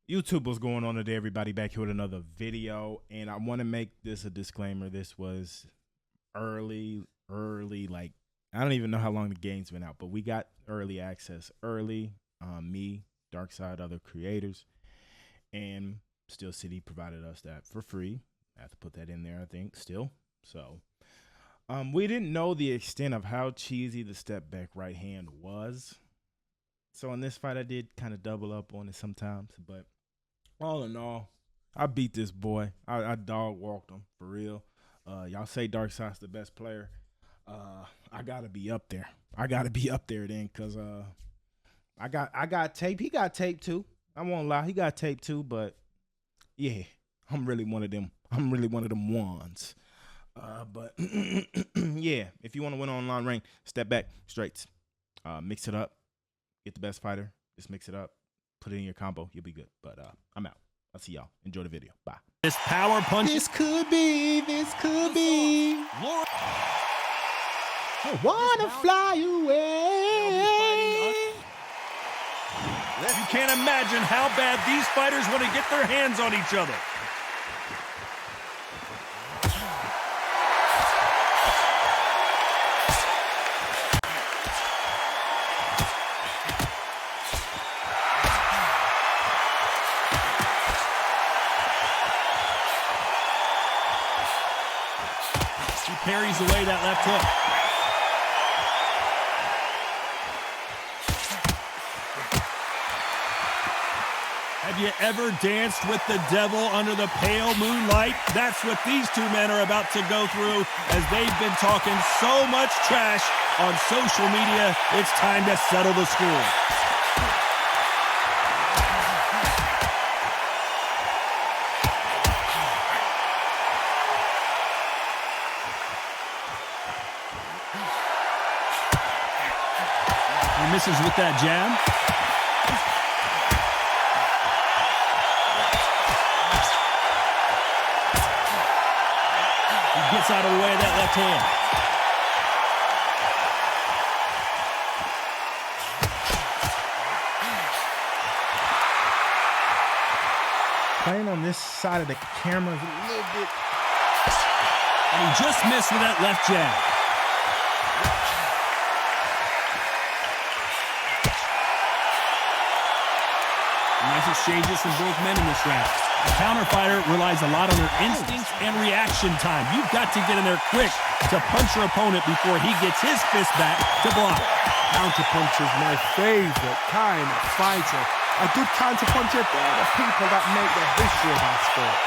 YouTube, what's going on today, everybody? Back here with another video, and I want to make this a disclaimer. This was early, like, I don't even know how long the game's been out, but we got early access early. Me, Darkside, other creators, and Steel City provided us that for free. I have to put that in there, I think, still. So, we didn't know the extent of how cheesy the step back right hand was. So in this fight, I did kind of double up on it sometimes, but all in all, I beat this boy. I dog walked him for real. Y'all say Darkside's the best player. I gotta be up there. I gotta be up there then, cause I got tape. He got tape too. I won't lie, he got tape too. But yeah, I'm really one of them. I'm really one of them ones. But yeah, if you want to win online rank, step back, straights, mix it up. Get the best fighter. Just mix it up. Put it in your combo. You'll be good. But I'm out. I'll see y'all. Enjoy the video. Bye. This power punch. This could be. I wanna fly away. You can't imagine how bad these fighters want to get their hands on each other. He parries away that left hook. Have you ever danced with the devil under the pale moonlight? That's what these two men are about to go through as they've been talking so much trash on social media. It's time to settle the score. He misses with that jab. He gets out of the way of that left hand. Playing on this side of the camera is a little bit. And he just missed with that left jab. Nice exchanges from both men in this round. The counter fighter relies a lot on their instincts and reaction time. You've got to get in there quick to punch your opponent before he gets his fist back to block. Counterpunch is my favorite kind of fighter. A good counterpuncher, they're the people that make the history of our sport.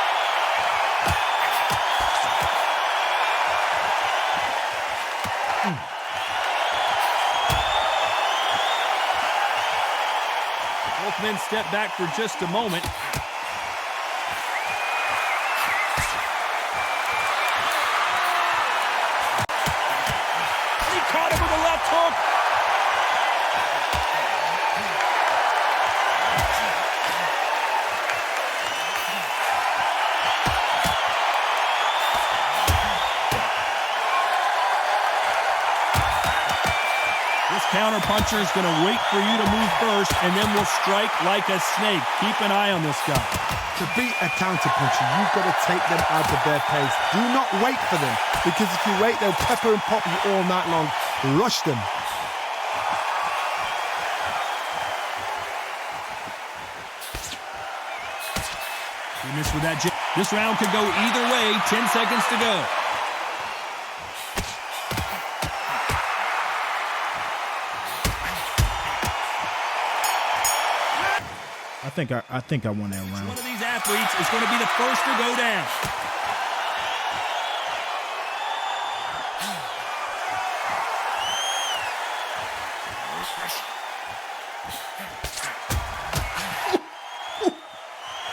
Both men step back for just a moment. He caught him with a left hook. This counterpuncher is going to wait for you to move first, and then will strike like a snake. Keep an eye on this guy. To beat a counterpuncher, you've got to take them out of their pace. Do not wait for them, because if you wait, they'll pepper and pop you all night long. Rush them. He missed with that jab. This round could go either way. 10 seconds to go. I think I won that round. One of these athletes is going to be the first to go down.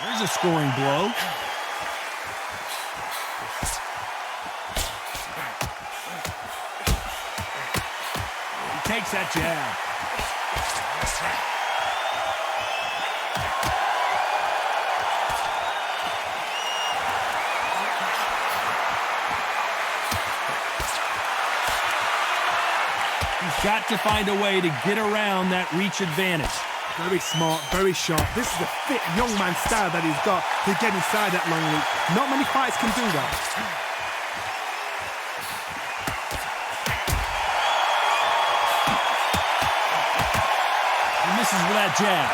There's a scoring blow. He takes that jab. He's got to find a way to get around that reach advantage. Very smart, very sharp. This is a fit young man style that he's got to get inside that long loop. Not many fights can do that. He misses with that jab.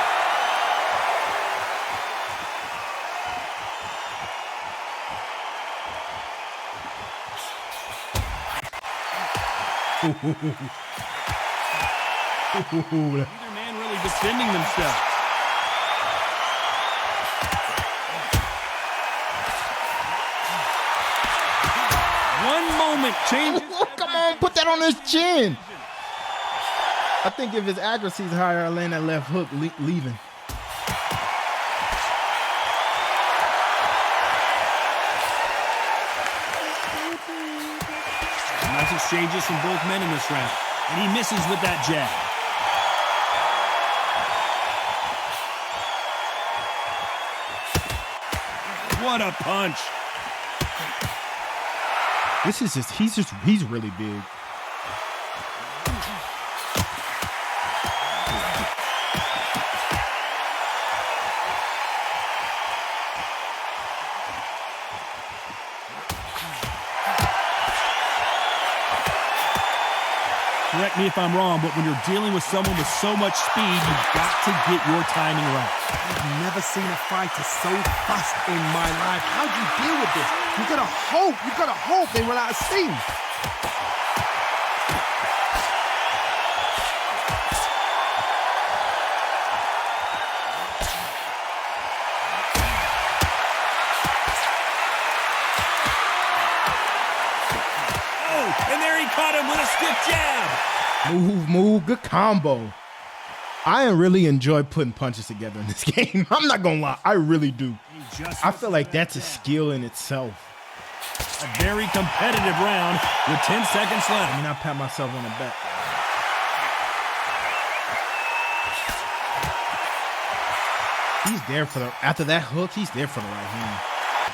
Neither man really defending themselves. One moment changes. Come on, put that on his chin. I think if his accuracy is higher, I land that left hook leaving. Nice exchanges from both men in this round. And he misses with that jab. What a punch. This is he's really big. Correct me if I'm wrong, but when you're dealing with someone with so much speed, you've got to get your timing right. I've never seen a fighter so fast in my life. How do you deal with this? You gotta hope they run out of steam. Oh, and there he caught him with a stiff jab. Move, good combo. I really enjoy putting punches together in this game. I'm not gonna lie, I really do. I feel like that's a skill in itself. A very competitive round with 10 seconds left. I mean, I pat myself on the back. He's there for the, after that hook, he's there for the right hand.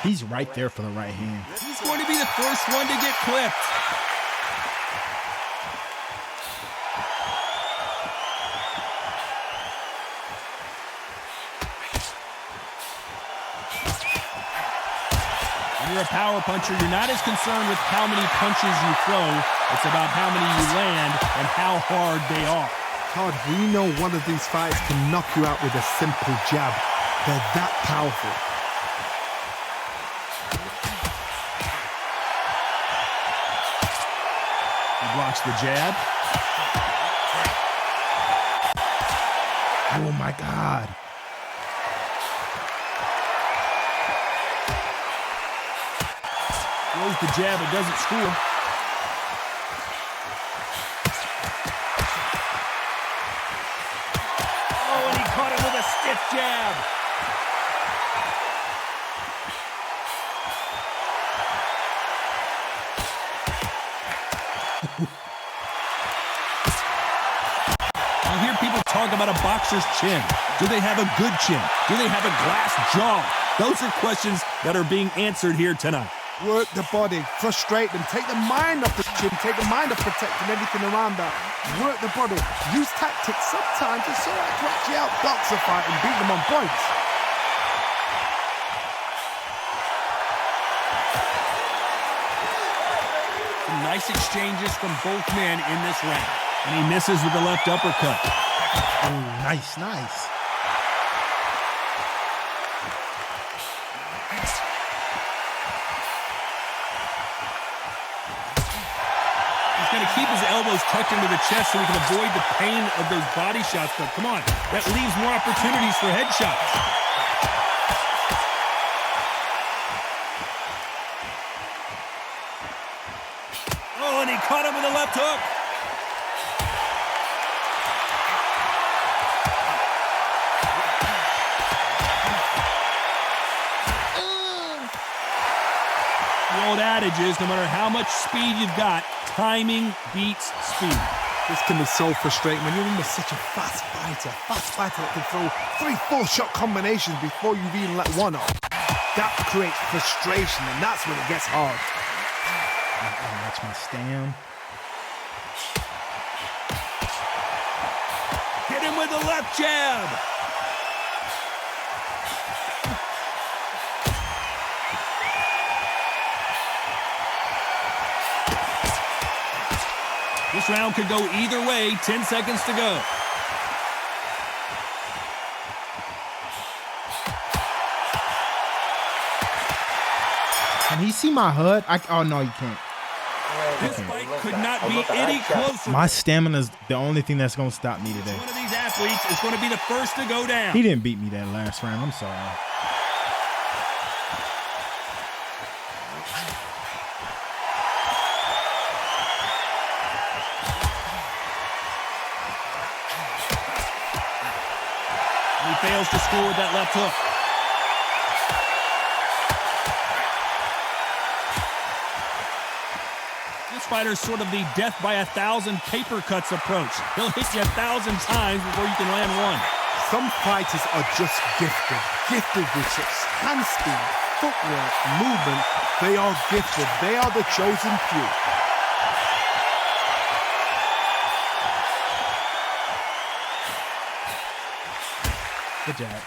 He's right there for the right hand. He's going to be the first one to get clipped. When you're a power puncher, you're not as concerned with how many punches you throw. It's about how many you land and how hard they are. Todd, we know one of these fights can knock you out with a simple jab. They're that powerful. He blocks the jab. Oh my God. Throws the jab, it doesn't score. Oh, and he caught him with a stiff jab. I hear people talk about a boxer's chin. Do they have a good chin? Do they have a glass jaw? Those are questions that are being answered here tonight. Work the body, frustrate them, take the mind off the chin, take the mind off protecting everything around that. Work the body, use tactics sometimes to sort of to actually outbox a fight and beat them on points. Some nice exchanges from both men in this round. And he misses with the left uppercut. Oh, nice. He's going to keep his elbows tucked into the chest so he can avoid the pain of those body shots. But come on, that leaves more opportunities for headshots. Oh, and he caught him with a left hook. The old adage is, no matter how much speed you've got, timing beats speed. This can be so frustrating when you're in with such a fast fighter that can throw 3-4 shot combinations before you've even let one off. That creates frustration, and that's when it gets hard. That's my stand. Hit him with with the left jab. This round could go either way. 10 seconds to go. Can he see my HUD? Oh, no, you can't. This fight could not be any closer. My stamina is the only thing that's going to stop me today. One of these athletes is going to be the first to go down. He didn't beat me that last round. I'm sorry. He fails to score with that left hook. This fighter's sort of the death by 1,000 paper cuts approach. He'll hit you 1,000 times before you can land one. Some fighters are just gifted with such hand speed, footwork, movement. They are gifted. They are the chosen few. Good job.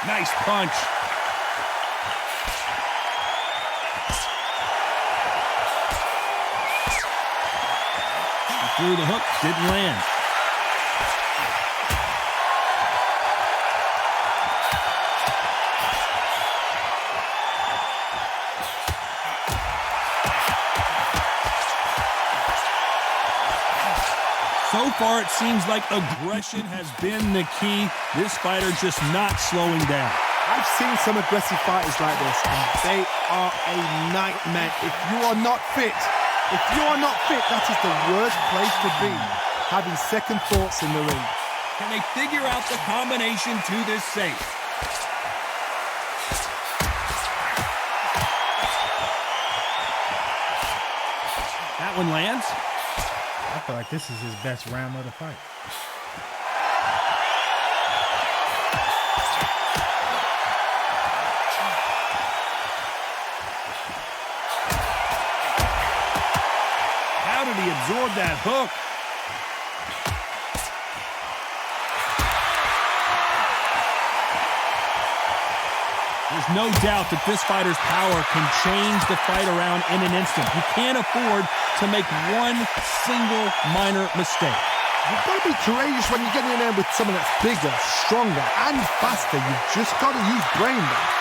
Nice punch. He threw the hook, didn't land. So far, it seems like aggression has been the key. This fighter just not slowing down. I've seen some aggressive fighters like this, and they are a nightmare. If you are not fit, that is the worst place to be, having second thoughts in the ring. Can they figure out the combination to this safe? That one lands. I feel like this is his best round of the fight. How did he absorb that hook? There's no doubt that this fighter's power can change the fight around in an instant. You can't afford to make one single minor mistake. You've got to be courageous when you're getting in there with someone that's bigger, stronger, and faster. You've just got to use brain there.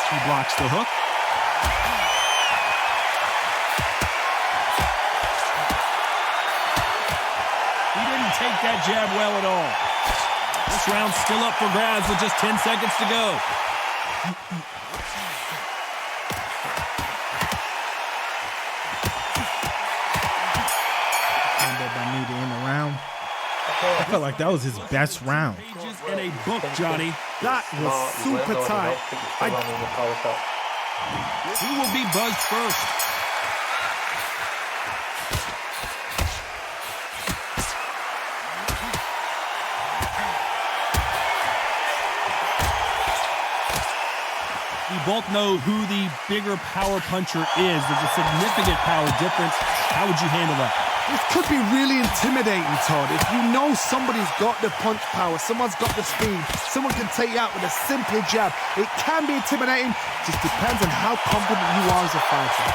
He blocks the hook. He didn't take that jab well at all. This round's still up for grabs with just 10 seconds to go. By me to end the round. I felt like that was his best round. Pages in a book, Johnny. That was super tight. Who will be buzzed first? We both know who the bigger power puncher is. There's a significant power difference. How would you handle that? This could be really intimidating, Todd. If you know somebody's got the punch power, someone's got the speed, someone can take you out with a simple jab, it can be intimidating. Just depends on how confident you are as a fighter.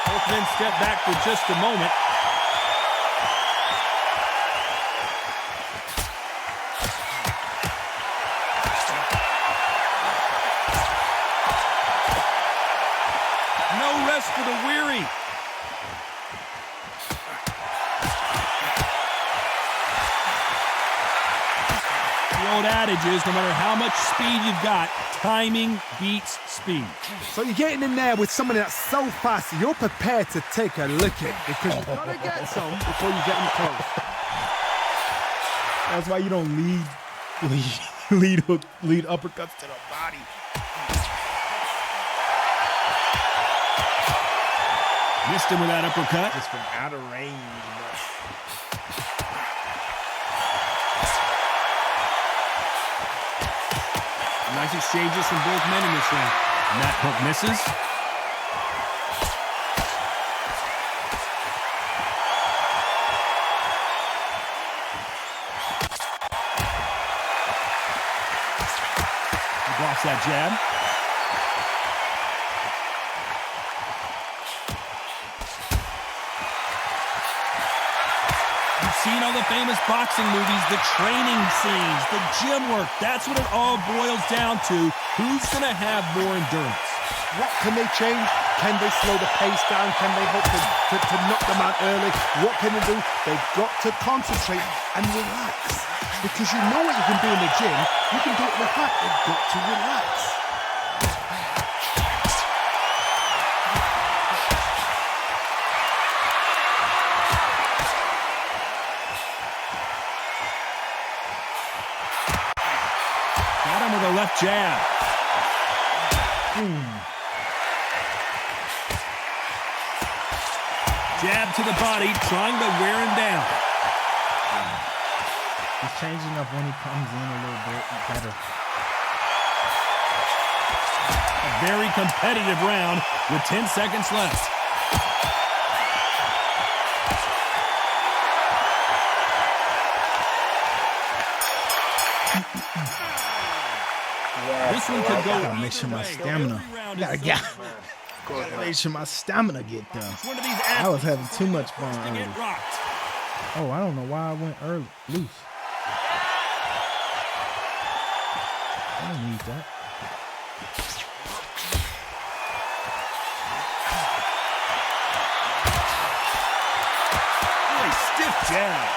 Both men step back for just a moment. No rest for the weary. The old adage is no matter how much speed you've got, timing beats speed. So you're getting in there with somebody that's so fast, you're prepared to take a licking because you've got to get some before you get them close. That's why you don't lead uppercuts to the body. Missed him with that uppercut. Just from out of range. Nice exchanges from both men in this round. And that hook misses. He blocks that jab. Seen all the famous boxing movies, the training scenes, the gym work. That's what it all boils down to. Who's going to have more endurance? What can they change? Can they slow the pace down? Can they hope to knock them out early? What can they do? They've got to concentrate and relax. Because you know what you can do in the gym. You can do it in the back. They've got to relax. With a left jab. Jab to the body, trying to wear him down. He's changing up when he comes in a little bit better. A very competitive round with 10 seconds left. This one could go. Gotta make sure my stamina. Gotta make sure my stamina get done. I was having too much fun early. Oh, I don't know why I went early loose. I don't need that. Really stiff jab.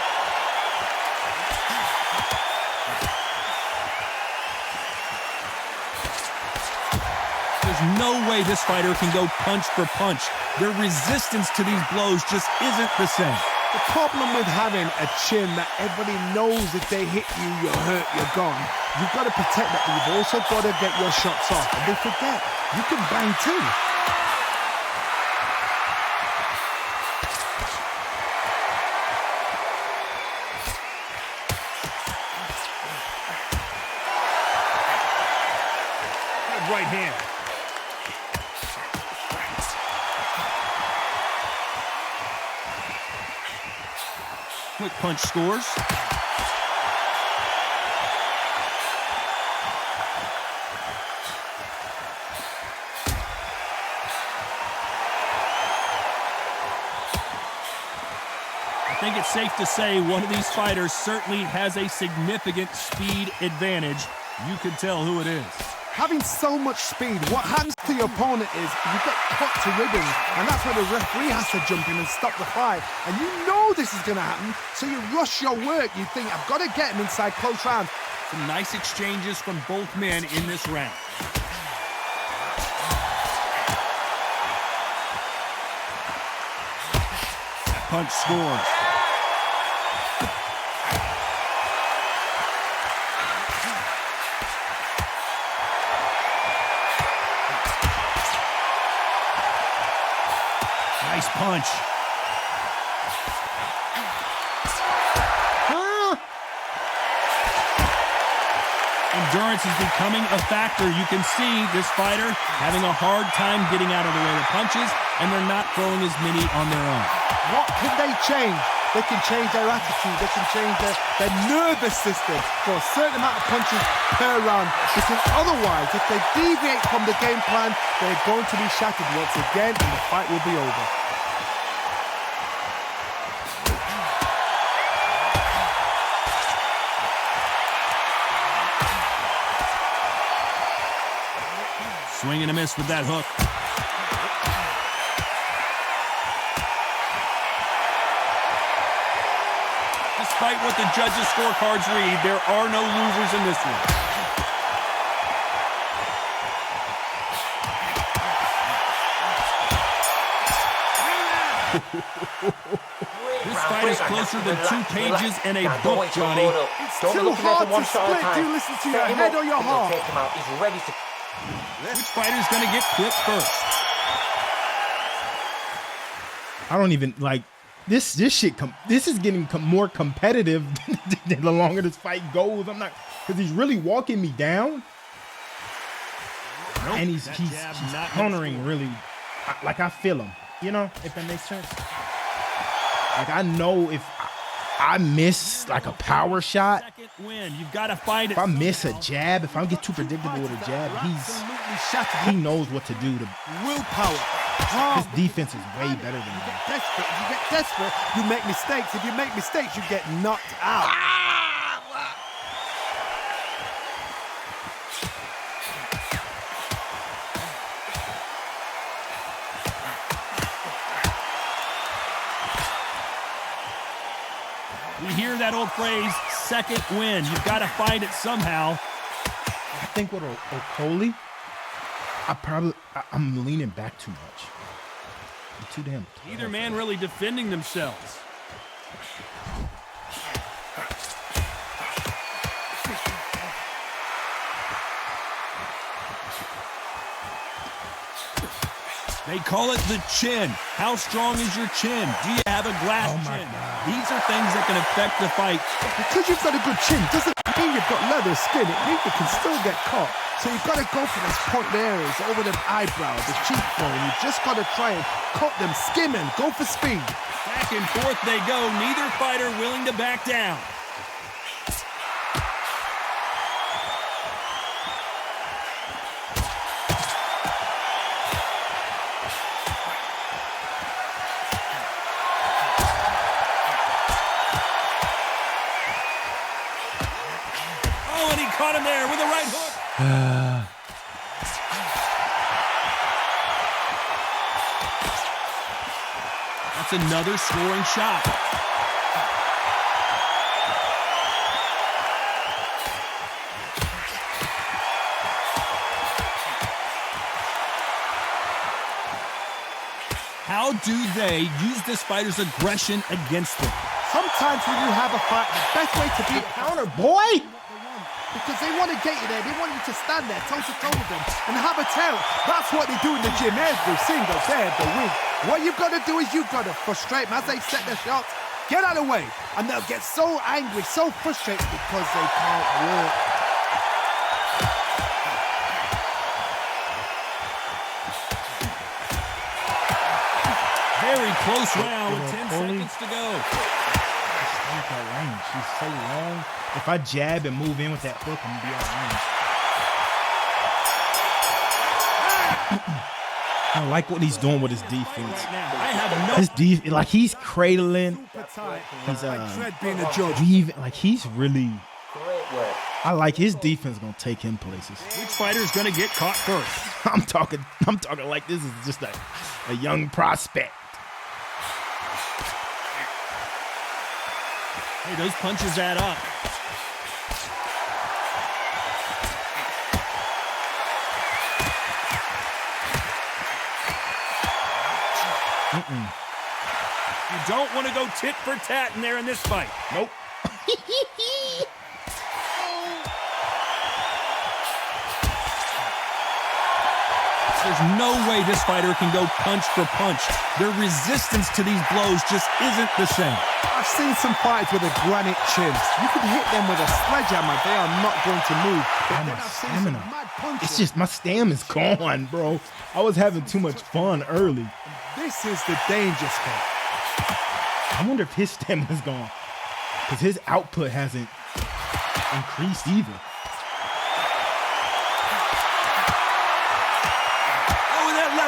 There's no way this fighter can go punch for punch. Their resistance to these blows just isn't the same. The problem with having a chin that everybody knows if they hit you, you're hurt, you're gone. You've got to protect that, but you've also got to get your shots off. And they forget, you can bang too. Good right hand. Quick punch scores. I think it's safe to say one of these fighters certainly has a significant speed advantage. You can tell who it is. Having so much speed, what happens to your opponent is you get cut to ribbons, and that's where the referee has to jump in and stop the fight. And you know this is going to happen, so you rush your work. You think, I've got to get him inside close rounds. Some nice exchanges from both men in this round. That punch scores. Nice punch. Endurance is becoming a factor. You can see this fighter having a hard time getting out of the way of punches, and they're not throwing as many on their own. What can they change? They can change their attitude. They can change their nervous system for a certain amount of punches per round. Because otherwise, if they deviate from the game plan, they're going to be shattered once again, and the fight will be over. Swing and a miss with that hook. Despite what the judges' scorecards read, there are no losers in this one. This fight is closer than 2 pages in a book, Johnny. It's too hard to split. Do you listen to your head or your heart? Which fighter's going to get clipped first? I don't even like this. This shit. This is getting more competitive the longer this fight goes. I'm not because he's really walking me down, and he's countering really. Like I feel him. You know, if that makes sense. Like I know if I miss like a power shot, you've got to find it. If I miss a jab, if I get too predictable with a jab, he knows what to do to willpower. His defense is way better than mine. Desperate. If you get desperate, you make mistakes. If you make mistakes, you get knocked out. We hear that old phrase, second win. You've got to find it somehow. I think with Okoli, I'm leaning back too much. I'm too damn tall. Neither man really defending themselves. They call it the chin. How strong is your chin? Do you have a glass chin? These are things that can affect the fight. Because you've got a good chin doesn't mean you've got leather skin. It means you can still get caught. So you've got to go for those point areas over the eyebrow, the cheekbone. You've just got to try and cut them, skim and go for speed. Back and forth they go. Neither fighter willing to back down. Caught him there with a right hook. That's another scoring shot. How do they use this fighter's aggression against them? Sometimes when you have a fight, the best way to beat counter, boy. Because they want to get you there. They want you to stand there toe-to-toe with them and have a tail. That's what they do in the gym every single day of the week. What you've got to do is you've got to frustrate them as they set their shots. Get out of the way. And they'll get so angry, so frustrated because they can't walk. Very close round with 10 seconds to go. That range. She's so long. If I jab and move in with that hook, I'm gonna be out of range. I like what he's doing with his defense. Like he's cradling. He's being a judge. Weaving. Like he's really. I like his defense gonna take him places. Which fighter's gonna get caught first? I'm talking like this is just a young prospect. Hey, those punches add up. You don't want to go tit for tat in there in this fight. Nope. There's no way this fighter can go punch for punch. Their resistance to these blows just isn't the same. I've seen some fighters with a granite chin. You can hit them with a sledgehammer. They are not going to move. But my stamina. It's just my stamina's gone, bro. I was having too much fun early. This is the danger spot. I wonder if his stamina's gone. Because his output hasn't increased either.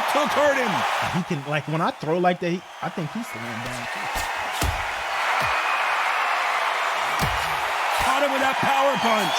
Hook hurt him. He can, like, when I throw like that, I think he's slowing down too. Caught him with that power punch.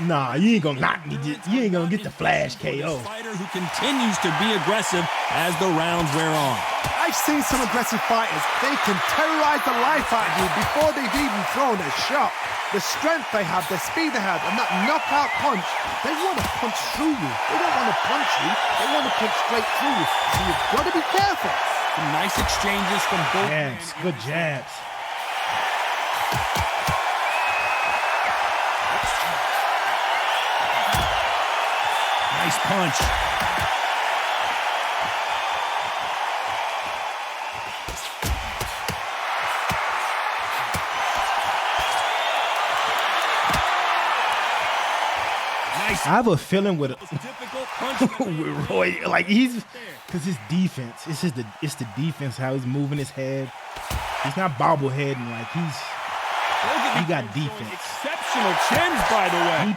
Nah, you ain't gonna knock me. You ain't gonna get the flash KO. Fighter who continues to be aggressive as the rounds wear on. I've seen some aggressive fighters. They can terrorize the life out of you before they've even thrown a shot. The strength they have, the speed they have, and that knockout punch, they want to punch through you. They don't want to punch you. They want to punch straight through you. So you've got to be careful. Some nice exchanges from both men. Jabs, good jabs. Nice punch. I have a feeling with Difficult punch. with Roy, like because his defense, it's the defense, how he's moving his head. He's not bobbleheading, like he got defense. Exceptional chins, by the way.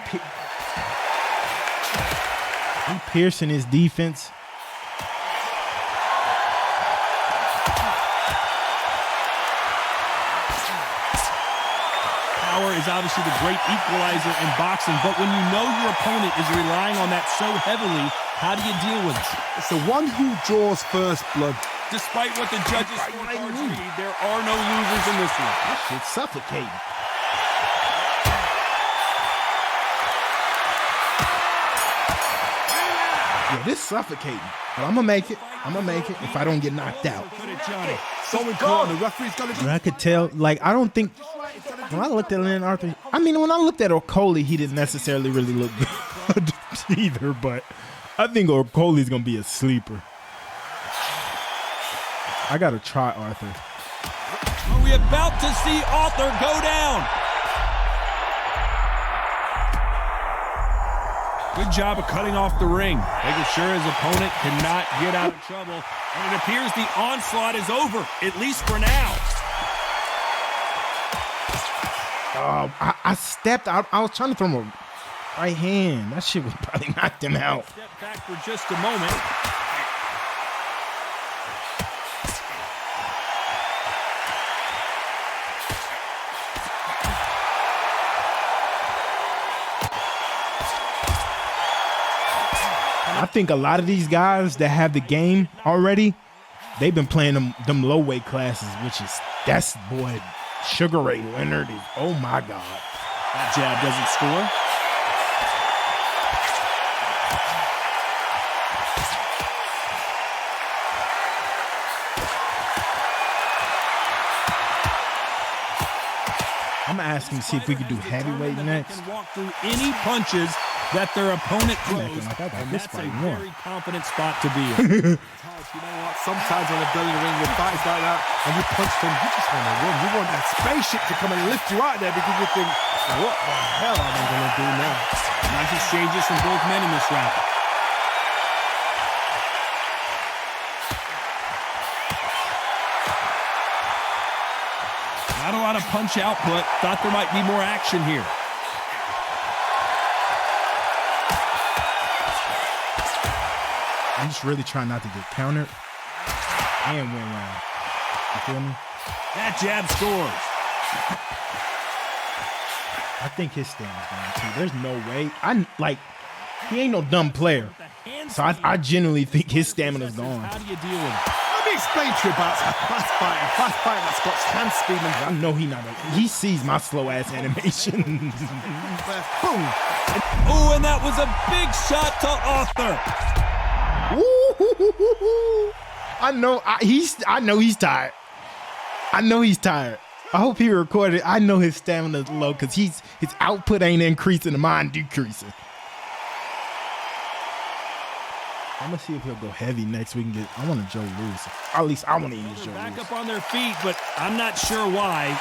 He piercing his defense. Power is obviously the great equalizer in boxing, but when you know your opponent is relying on that so heavily, how do you deal with it? It's the one who draws first blood. Despite what the judges scorecards read, there are no losers in this one. This shit's suffocating. Yeah, this is suffocating. But I'm gonna make it. If I don't get knocked out. So important. The referee's got to And I could tell, like, I don't think when I looked at Lynn Arthur, I mean, when I looked at Okoli, he didn't necessarily really look good either, but I think Okoli's gonna be a sleeper. I gotta try Arthur. Are we about to see Arthur go down? Good job of cutting off the ring, making sure his opponent cannot get out of trouble. And it appears the onslaught is over, at least for now. I stepped out. I was trying to throw him a right hand. That shit would probably knocked him out. Step back for just a moment. I think a lot of these guys that have the game already, they've been playing them low weight classes, that's boy, Sugar Ray Leonard is, oh my God. That jab doesn't score. I'm gonna ask him to see if we could do heavyweight next. Can walk through any punches that their opponent throws, Like I got and this that's a fight won. very confident spot to be in. You know what? Sometimes when they're building a ring with fights like that, and you punch them, you just want to win. You want that spaceship to come and lift you out there because you think, what the hell am I going to do now? Nice exchanges from both men in this round. Not a lot of punch output. Thought there might be more action here. I'm just really trying not to get countered and win round. You feel me? That jab scores. I think his stamina's gone too. There's no way. He ain't no dumb player. So I genuinely think his stamina's gone. How do you deal with it? Let me explain to you about fast fighting. Fast fighting that's got hand speed and I know he sees my slow ass animation. boom. Oh, and that was a big shot to Arthur. Ooh, I know he's tired. I know he's tired. I hope he recorded. I know his stamina's low because his output ain't increasing and mine decreasing. I'm gonna see if he'll go heavy next week and get. I want a Joe Louis. At least I want to use Joe Back Louis. up on their feet, but I'm not sure why.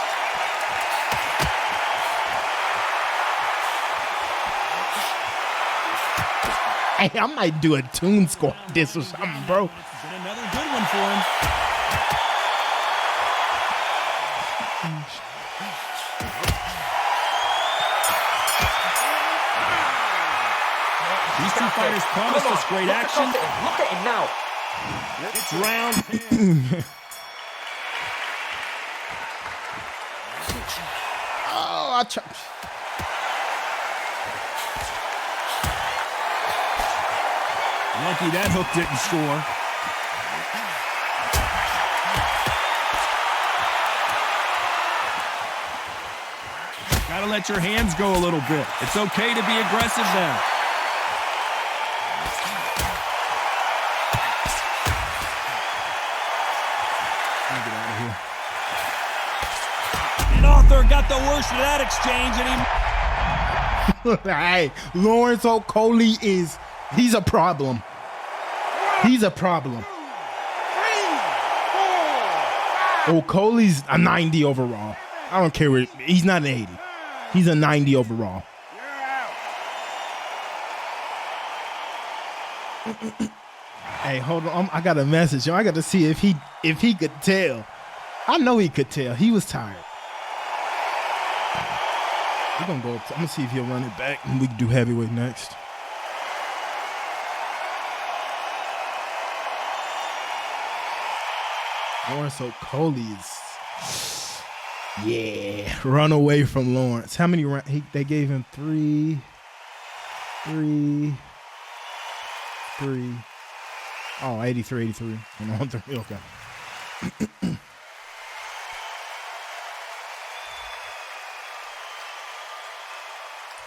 Hey, I might do a tune squat this or something, bro. This has been another good one for him. These two fighters promised us great action. Look at him now. It's round 10. Oh, I tried. Lucky that hook didn't score. Gotta let your hands go a little bit. It's okay to be aggressive now. Arthur got the worst of that exchange, and he... Hey, Lawrence Okolie he's a problem. He's a problem. Okolie's a 90 overall. I don't care where, he's not an 80. He's a 90 overall. Hey, hold on. I got a message. I got to see if he could tell. I know he could tell. He was tired. We're gonna go up. I'm gonna see if he'll run it back, and we can do heavyweight next. Lawrence Okolie is, yeah, run away from Lawrence. How many rounds? They gave him three. Oh, 83. And on 3. Okay.